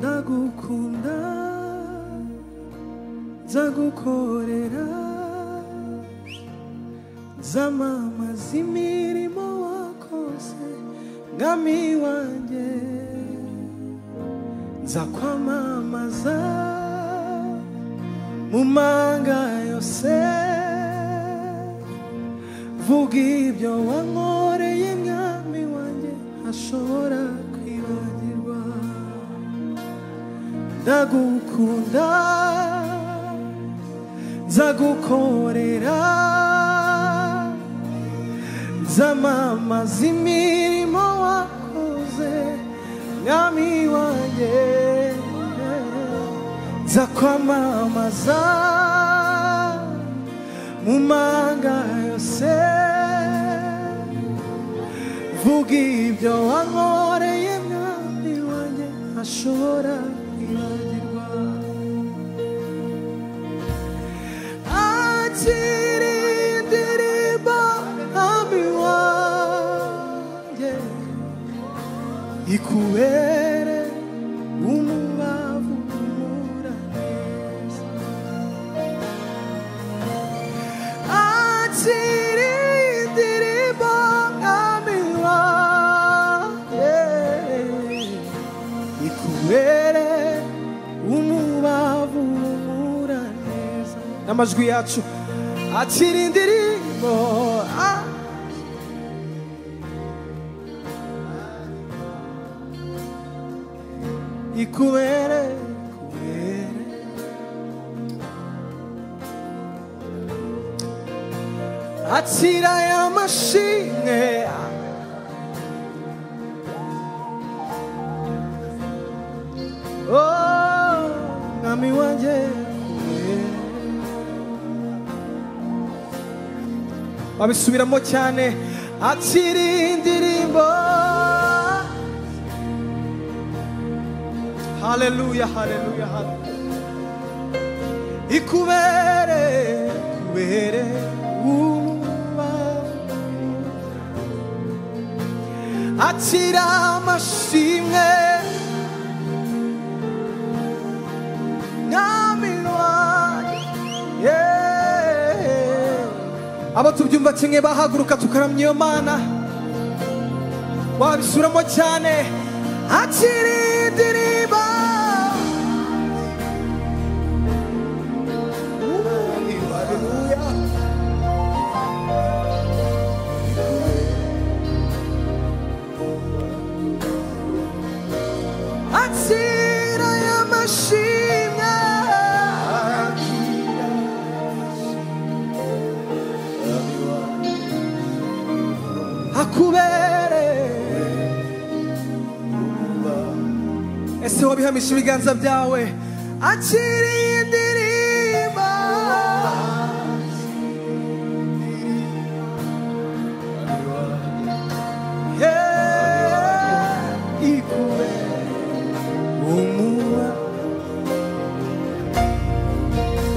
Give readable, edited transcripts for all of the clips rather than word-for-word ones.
ndagukunda nzagukorera nzamamaza imirimo wakoze mwami wanjye nzakwamamaza mu manga yose vuga ibyo wankoreye mwami wanjye ntashobora kwibagirwa ndagukunda nzagukorera nzamamaza imirimo wakoze mwami wanjye nzakwamamaza mu manga yose vuga ibyo wankoreye mwami wanjye ntashobora kwibagirwa akira indirimbo mwami wanjye ikubere umubavu umuraneza akira indirimbo mwami wanjye ikubere umubavu umuraneza n'amajwi yacu akira indirimbo ikubere akira y'amashimwe mwami wanjye babisubiramo cyane akira indirimbo haleluya haleluya ikubere kubere akira amashimwe mwami wanjye abo tubyumva kimwe bahaguruka tukaramya iyo Mana wabisubiramo cyane akira indirimbo akira y'amashimwe akubere ese wabihamisha ibiganza byawe akira indirimbo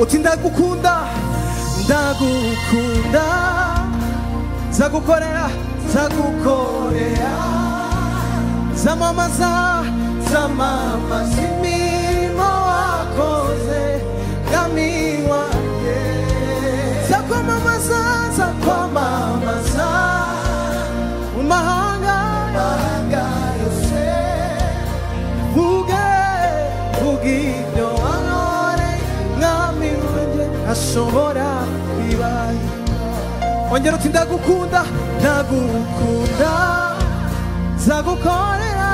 uti ndagukunda ndagukunda nzagukorera nzagukorera nzamamaza nzamamaza imirimo wakoze mwami wanjye nzakwamamaza nzakwamamaza mu mahanga yose vuge ibyo ashobora kwibagirwa ongera uti ndagukunda ndagukunda nzagukorera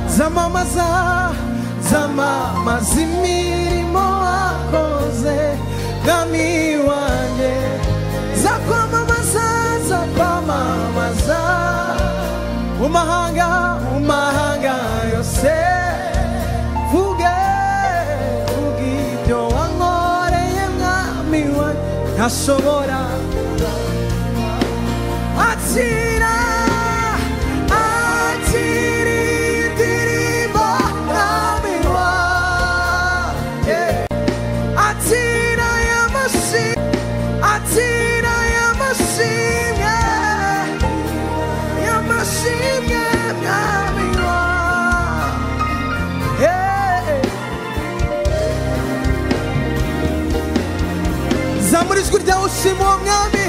nzamamaza nzamamaza imirimo wakoze mwami wanjye nzakwamamaza nzakwamamaza mu mahanga yose vuge ibyo wankoreye mwami wanjye ntashobora akira indirimbo mwami wanjye akira y'amashimwe mwami wanjye shima uwo mwami,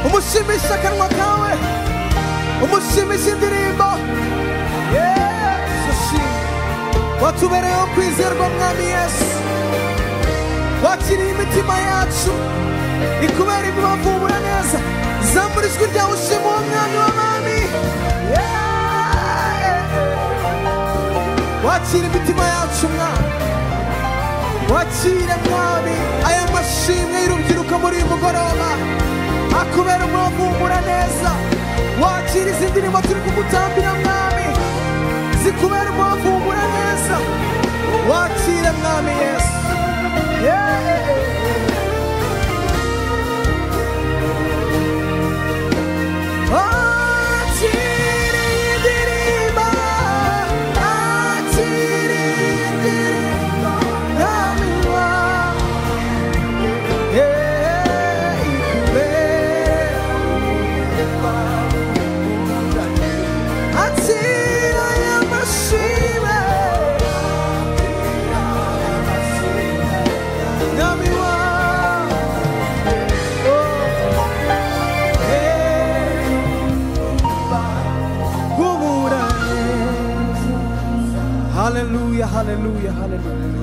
umushimisha akanwa kawe, umushimisha indirimbo. Yesu shima, watubereyeho kwizerwa mwami Yesu, wakiriye imitima yacu ikubera ibibavubura neza. Zamura ijwi ryawe ushima uwo mwami w'abami. Wakira imitima yacu mwami, wakire mwami aya mashimwe y'urubyiruko muri uyu mugoroba akubera umuvubura neza. Wakira izi ndirimbo turi kugutambira mwami zikubera umuvubura neza. Wakire mwami Yesu. Hallelujah, hallelujah, hallelujah.